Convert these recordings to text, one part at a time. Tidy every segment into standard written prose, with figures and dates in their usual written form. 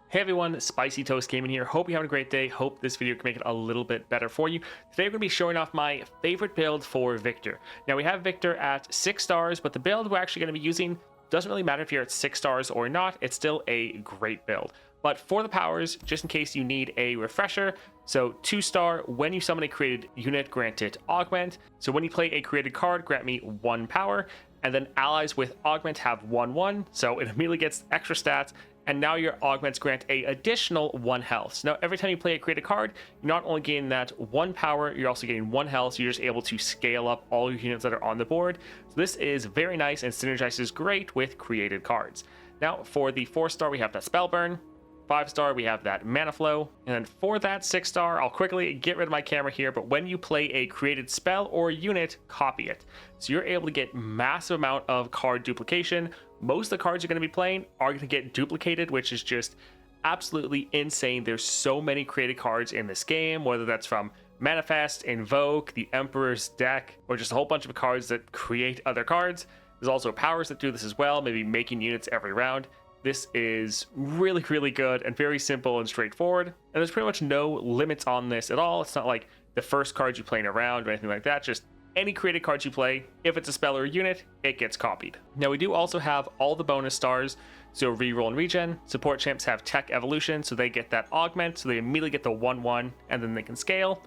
Hey everyone, Spicy Toast Gaming here. Hope you're having a great day. Hope this video can make it a little bit better for you. Today we're going to be showing off my favorite build for Viktor. Now we have Viktor at 6 stars, but the build we're actually going to be using doesn't really matter if you're at 6 stars or not. It's still a great build. But for the powers, just in case you need a refresher, so 2-star, when you summon a created unit, grant it augment. So when you play a created card, grant me 1 power. And then allies with augment have 1/1, so it immediately gets extra stats. And now your augments grant a additional 1 health. So now every time you play a created card, you're not only getting that 1 power, you're also getting 1 health, so you're just able to scale up all your units that are on the board. So this is very nice and synergizes great with created cards. Now for the 4-star, we have that spell burn. 5-star, we have that mana flow. And then for that 6-star, I'll quickly get rid of my camera here, but when you play a created spell or unit, copy it. So you're able to get massive amount of card duplication. Most of the cards you're going to be playing are going to get duplicated, which is just absolutely insane. There's so many created cards in this game, whether that's from Manifest, Invoke, the Emperor's deck, or just a whole bunch of cards that create other cards. There's also powers that do this as well, maybe making units every round. This is really, really good and very simple and straightforward. And there's pretty much no limits on this at all. It's not like the first cards you play in a round or anything like that. Just any created cards you play, if it's a spell or a unit, it gets copied. Now we do also have all the bonus stars. So reroll and regen. Support champs have tech evolution, so they get that augment. So they immediately get the 1/1 and then they can scale.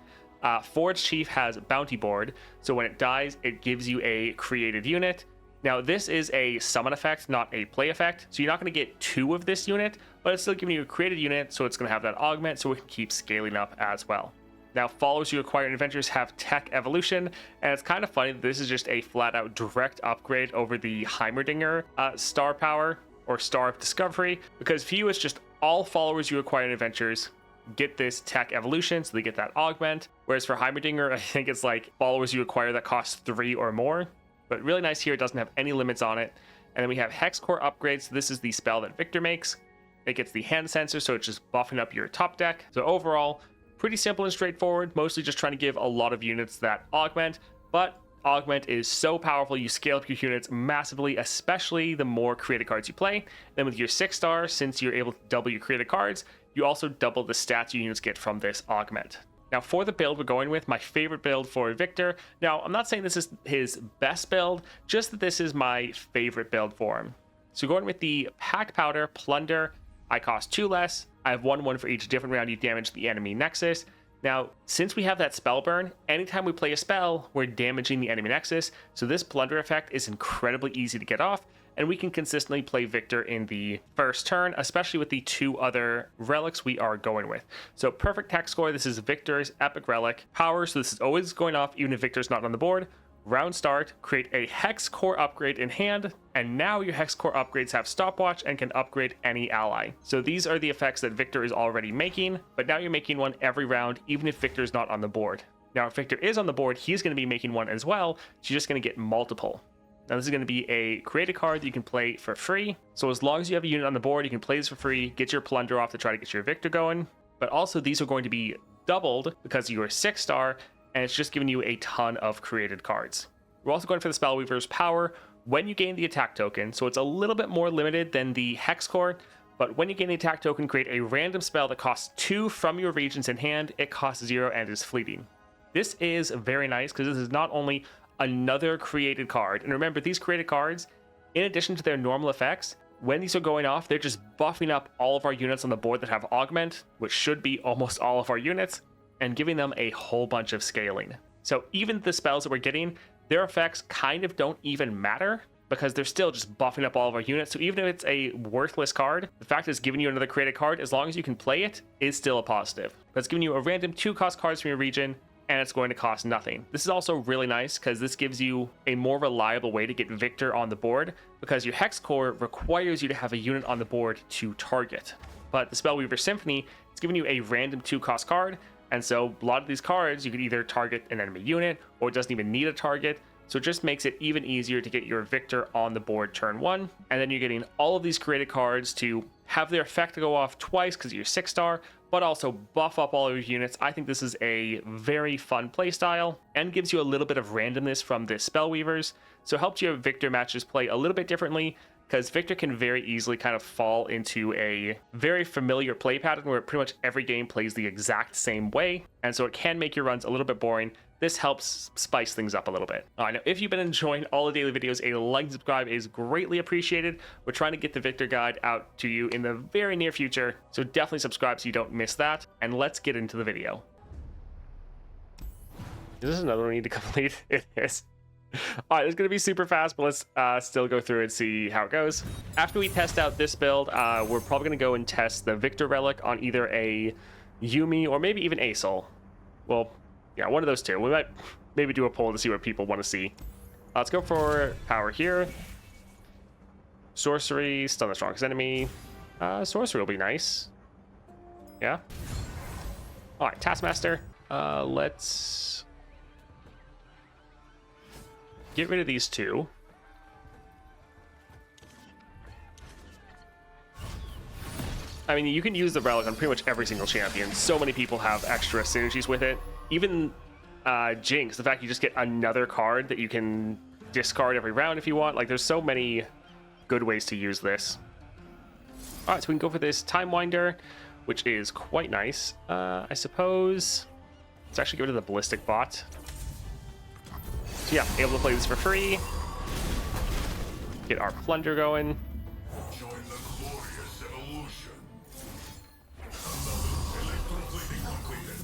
Forge Chief has bounty board. So when it dies, it gives you a created unit. Now, this is a summon effect, not a play effect, so you're not going to get 2 of this unit, but it's still giving you a created unit, so it's going to have that augment, so we can keep scaling up as well. Now, followers you acquire in adventures have tech evolution, and it's kind of funny that this is just a flat-out direct upgrade over the Heimerdinger star power, or star of discovery, because for you, it's just all followers you acquire in adventures get this tech evolution, so they get that augment, whereas for Heimerdinger, I think it's like followers you acquire that cost 3 or more. But really nice here, it doesn't have any limits on it. And then we have Hex Core upgrades. So this is the spell that Viktor makes. It gets the hand sensor, so it's just buffing up your top deck. So overall, pretty simple and straightforward, mostly just trying to give a lot of units that augment. But augment is so powerful, you scale up your units massively, especially the more created cards you play. Then with your 6-star, since you're able to double your created cards, you also double the stats your units get from this augment. Now for the build we're going with, my favorite build for Viktor. Now I'm not saying this is his best build, just that this is my favorite build for him. So going with the Pack Powder Plunder, I cost 2 less. I have 1/1 for each different round you damage the enemy nexus. Now since we have that spell burn, anytime we play a spell, we're damaging the enemy nexus. So this Plunder effect is incredibly easy to get off. And we can consistently play Viktor in the first turn, especially with the 2 other relics we are going with. So perfect tech score, this is Viktor's epic relic. Power, so this is always going off even if Viktor's not on the board. Round start, create a Hex Core upgrade in hand, and now your Hex Core upgrades have stopwatch and can upgrade any ally. So these are the effects that Viktor is already making, but now you're making one every round, even if Viktor's not on the board. Now if Viktor is on the board, he's going to be making one as well, so you're just going to get multiple. Now this is going to be a created card that you can play for free. So as long as you have a unit on the board, you can play this for free, get your plunder off to try to get your Viktor going. But also these are going to be doubled because you're a 6-star, and it's just giving you a ton of created cards. We're also going for the Spellweaver's power when you gain the attack token. So it's a little bit more limited than the Hex Core, but when you gain the attack token, create a random spell that costs 2 from your regions in hand. It costs 0 and is fleeting. This is very nice because this is not only another created card. And remember, these created cards, in addition to their normal effects, when these are going off, they're just buffing up all of our units on the board that have augment, which should be almost all of our units, and giving them a whole bunch of scaling. So even the spells that we're getting, their effects kind of don't even matter because they're still just buffing up all of our units. So even if it's a worthless card, the fact that it's giving you another created card, as long as you can play it, is still a positive. But it's giving you a random 2-cost cards from your region, and it's going to cost nothing. This is also really nice because this gives you a more reliable way to get Viktor on the board because your Hex Core requires you to have a unit on the board to target. But the Spellweaver Symphony is giving you a random 2-cost card, and so a lot of these cards you can either target an enemy unit or it doesn't even need a target. So it just makes it even easier to get your Viktor on the board turn 1. And then you're getting all of these created cards to have their effect to go off twice because you're 6-star, but also buff up all your units. I think this is a very fun playstyle and gives you a little bit of randomness from the Spellweavers. So it helps your Viktor matches play a little bit differently because Viktor can very easily kind of fall into a very familiar play pattern where pretty much every game plays the exact same way, and so it can make your runs a little bit boring. This helps spice things up a little bit. Now, if you've been enjoying all the daily videos, a like and subscribe is greatly appreciated. We're trying to get the Viktor guide out to you in the very near future, so definitely subscribe so you don't miss that, and let's get into the video. Is this another one we need to complete? It is. All right, it's going to be super fast, but let's still go through and see how it goes. After we test out this build, we're probably going to go and test the Viktor relic on either a Yuumi or maybe even Asol. Well, yeah, one of those two. We might maybe do a poll to see what people want to see. Let's go for power here. Sorcery, stun the strongest enemy. Sorcery will be nice. Yeah. All right, Taskmaster. Let's get rid of these two. I mean, you can use the relic on pretty much every single champion. So many people have extra synergies with it. Even Jinx, the fact you just get another card that you can discard every round if you want. Like, there's so many good ways to use this. All right, so we can go for this Time Winder, which is quite nice. I suppose let's actually get rid of the Ballistic Bot. So yeah, able to play this for free. Get our Plunder going. Join the glorious evolution. Electroplating completed.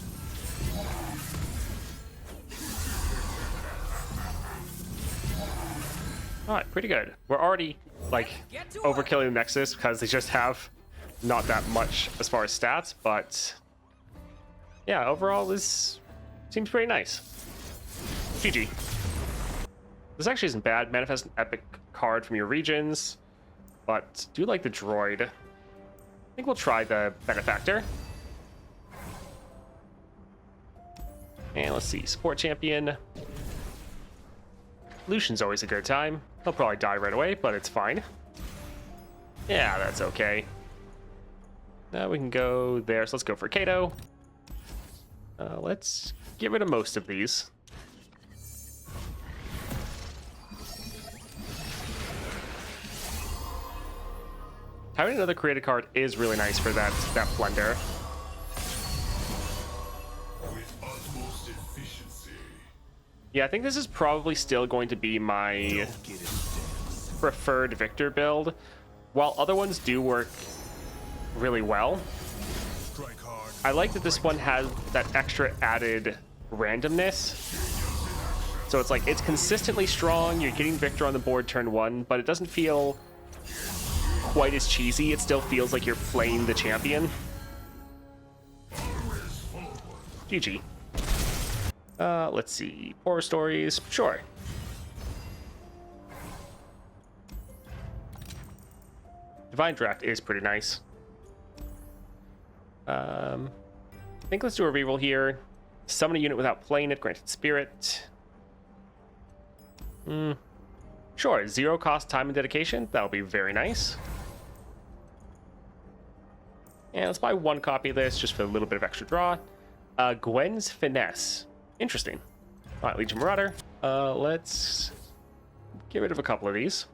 All right, pretty good. We're already like overkilling the Nexus because they just have not that much as far as stats, but yeah, overall this seems pretty nice. GG. This actually isn't bad. Manifest an epic card from your regions, but do like the droid. I think we'll try the Benefactor. And let's see, support champion. Lucian's always a good time. He'll probably die right away, but it's fine. Yeah, that's okay. Now we can go there, so let's go for Kato. Let's get rid of most of these. Having another created card is really nice for that Plunder. With utmost efficiency. Yeah, I think this is probably still going to be my preferred Viktor build. While other ones do work really well, I like that this one has that extra added randomness. So it's like, it's consistently strong, you're getting Viktor on the board turn one, but it doesn't feel quite as cheesy. It still feels like you're playing the champion. GG. Let's see. Horror stories. Sure. Divine Draft is pretty nice. I think let's do a reroll here. Summon a unit without playing it. Granted Spirit. Sure. 0 cost, time, and dedication. That'll be very nice. And let's buy 1 copy of this just for a little bit of extra draw. Gwen's Finesse. Interesting. All right, Legion Marauder. Let's get rid of a couple of these.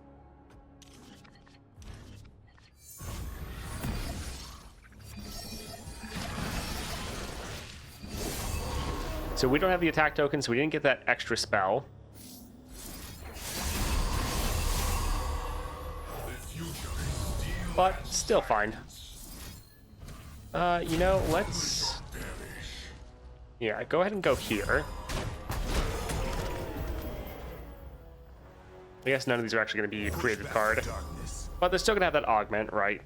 So we don't have the attack token, so we didn't get that extra spell. But still fine. You know, let's... Yeah, go ahead and go here. I guess none of these are actually going to be a created card. But they're still going to have that augment, right?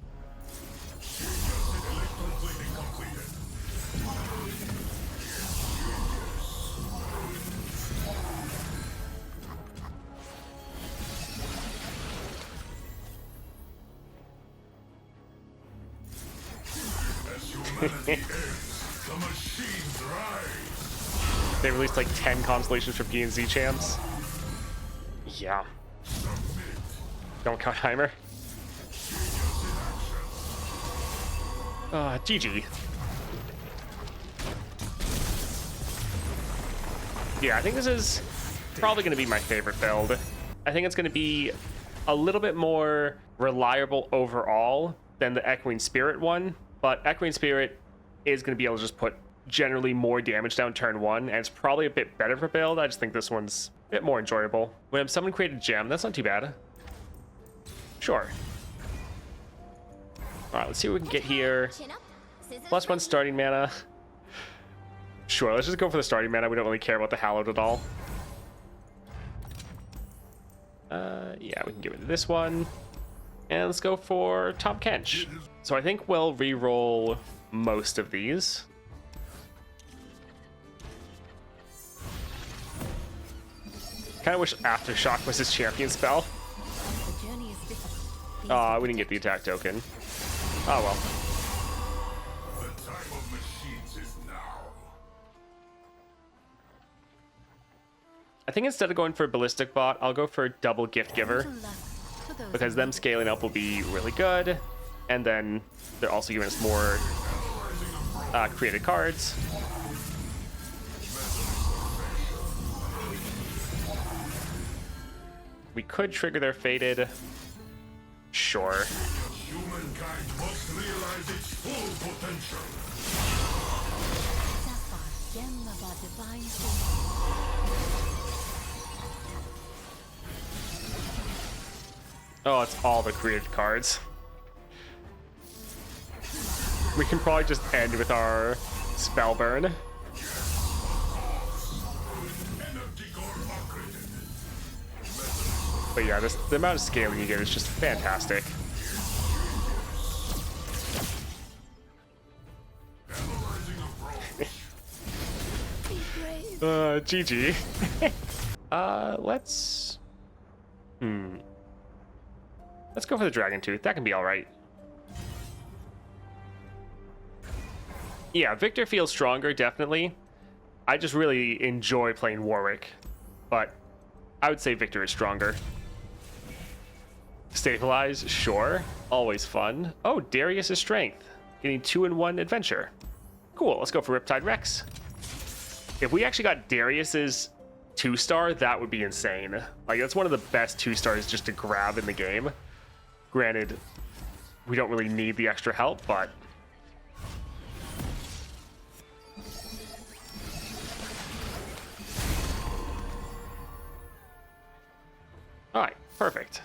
They released like 10 constellations for PNZ champs. Yeah. Don't count Heimer. GG. Yeah, I think this is probably going to be my favorite build. I think it's going to be a little bit more reliable overall than the Echoing Spirit one, but Echoing Spirit is going to be able to just put generally more damage down turn 1, and it's probably a bit better for build. I just think this one's a bit more enjoyable. When someone created gem, that's not too bad. Sure. All right, let's see what we can get here. +1 starting mana. Sure, let's just go for the starting mana. We don't really care about the Hallowed at all. Yeah, we can give it this one. And let's go for Tom Kench. So I think we'll re-roll most of these. Kind of wish Aftershock was his champion spell. Oh, we didn't get the attack token. Oh well. The time of machines is now. I think instead of going for Ballistic Bot, I'll go for Double Gift Giver, because them scaling up will be really good, and then they're also giving us more created cards. We could trigger their Fated. Sure. Humankind must realize its full potential. Oh, it's all the created cards. We can probably just end with our spell burn. But yeah, the amount of scaling you get is just fantastic. GG. Let's go for the Dragon Tooth. That can be all right. Yeah, Viktor feels stronger, definitely. I just really enjoy playing Warwick, but I would say Viktor is stronger. Stabilize, sure. Always fun. Oh, Darius' Strength. Getting 2-in-1 adventure. Cool, let's go for Riptide Rex. If we actually got Darius's 2-star, that would be insane. Like, that's one of the best 2-stars just to grab in the game. Granted, we don't really need the extra help, but... Alright, perfect.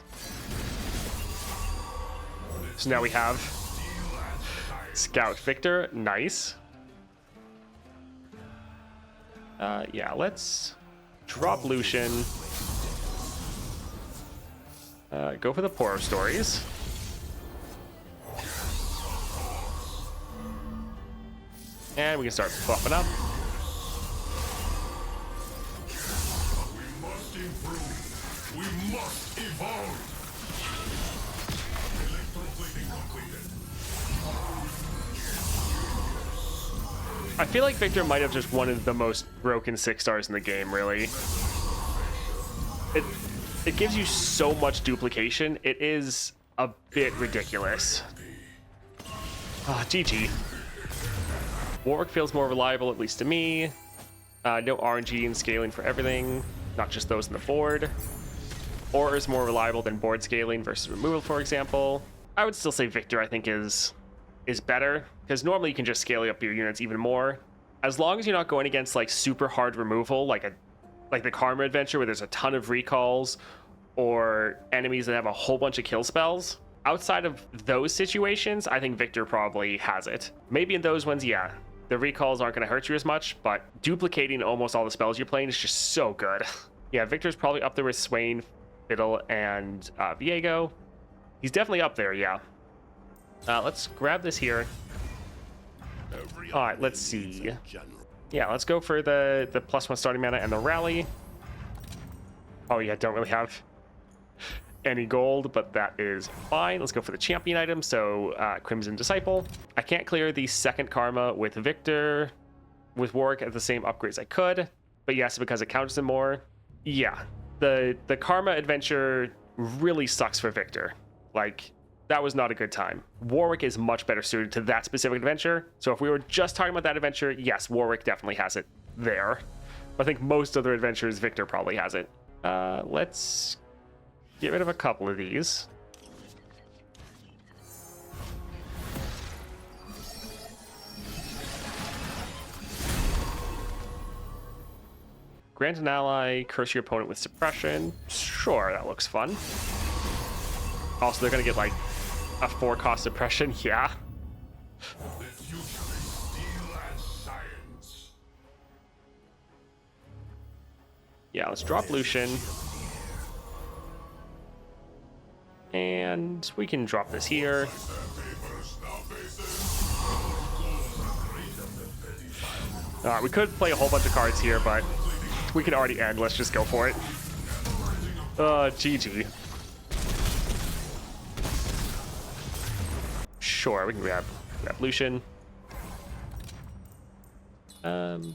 So now we have Scout Viktor, nice. Yeah, let's drop Lucian. Go for the Poro Stories. And we can start buffing up. We must improve. We must evolve. Electroplating completed. I feel like Viktor might have just one of the most broken 6-stars in the game, really. It gives you so much duplication. It is a bit ridiculous. GG. Warwick feels more reliable, at least to me. No RNG and scaling for everything, not just those in the board. Or is more reliable than board scaling versus removal, for example. I would still say Viktor, I think, is better, because normally you can just scale up your units even more. As long as you're not going against like super hard removal, like the Karma Adventure where there's a ton of recalls, or enemies that have a whole bunch of kill spells. Outside of those situations, I think Viktor probably has it. Maybe in those ones, yeah, the recalls aren't going to hurt you as much, but duplicating almost all the spells you're playing is just so good. Yeah, Viktor's probably up there with Swain, Fiddle, and Viego. He's definitely up there, yeah. Let's grab this here. All right, let's see. Yeah, let's go for the +1 starting mana and the rally. Oh yeah, don't really have any gold, but that is fine. Let's go for the champion item, so Crimson Disciple. I can't clear the second Karma with Viktor, with Warwick at the same upgrades I could, but yes, because it counters them more. Yeah, the Karma Adventure really sucks for Viktor. Like, that was not a good time. Warwick is much better suited to that specific adventure, so if we were just talking about that adventure, yes, Warwick definitely has it there. But I think most other adventures, Viktor probably has it. Let's Get rid of a couple of these. Grant an ally, curse your opponent with suppression. Sure, that looks fun. Also, they're gonna get like a 4-cost suppression. Yeah. The future is steel and science. Yeah, let's drop Lucian. And we can drop this here. We could play a whole bunch of cards here, but we can already end. Let's just go for it. GG. Sure, we can grab Lucian.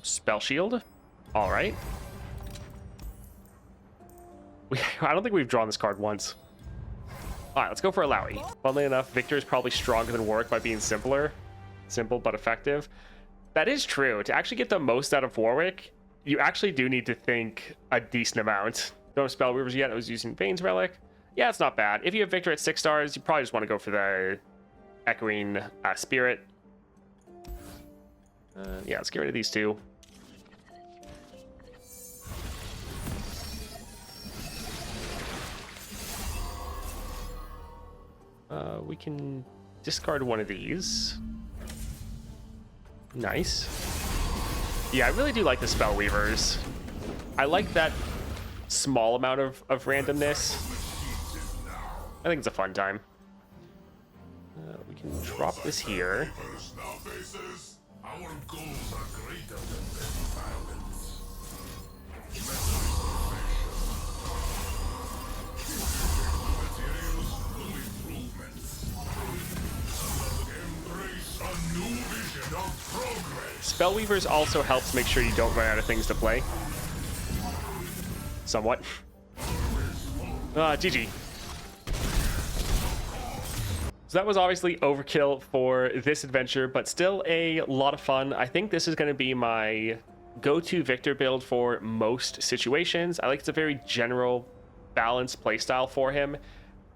Spell Shield. All right. I don't think we've drawn this card once. All right, let's go for a Lowry. Funnily enough, Viktor is probably stronger than Warwick by being simpler. Simple but effective. That is true. To actually get the most out of Warwick, you actually do need to think a decent amount. Don't have Spell Weavers yet. I was using Vane's Relic. Yeah, it's not bad. If you have Viktor at 6 stars, you probably just want to go for the Echoing Spirit. Yeah, let's get rid of these two. We can discard one of these. Nice. Yeah, I really do like the Spell Weavers. I like that small amount of randomness. I think it's a fun time. We can drop this here. Our goals are greater than petty violence. Materials, no improvements. Embrace a new vision of progress. Spellweavers also helps make sure you don't run out of things to play. Somewhat. GG. So that was obviously overkill for this adventure, but still a lot of fun. I think this is going to be my go-to Viktor build for most situations. I like it's a very general, balanced playstyle for him.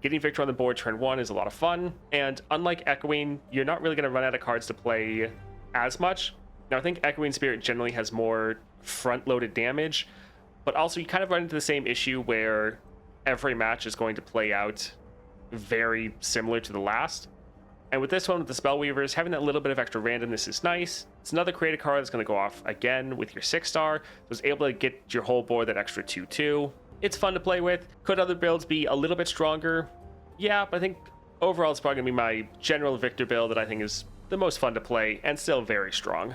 Getting Viktor on the board turn 1 is a lot of fun, and unlike Echoing, you're not really going to run out of cards to play as much. Now, I think Echoing Spirit generally has more front-loaded damage, but also you kind of run into the same issue where every match is going to play out very similar to the last. And with this one, with the Spellweavers, having that little bit of extra randomness is nice. It's another creative card that's going to go off again with your 6-star. So it's able to get your whole board that extra 2/2. It's fun to play with. Could other builds be a little bit stronger? Yeah, but I think overall it's probably going to be my general Viktor build that I think is the most fun to play and still very strong.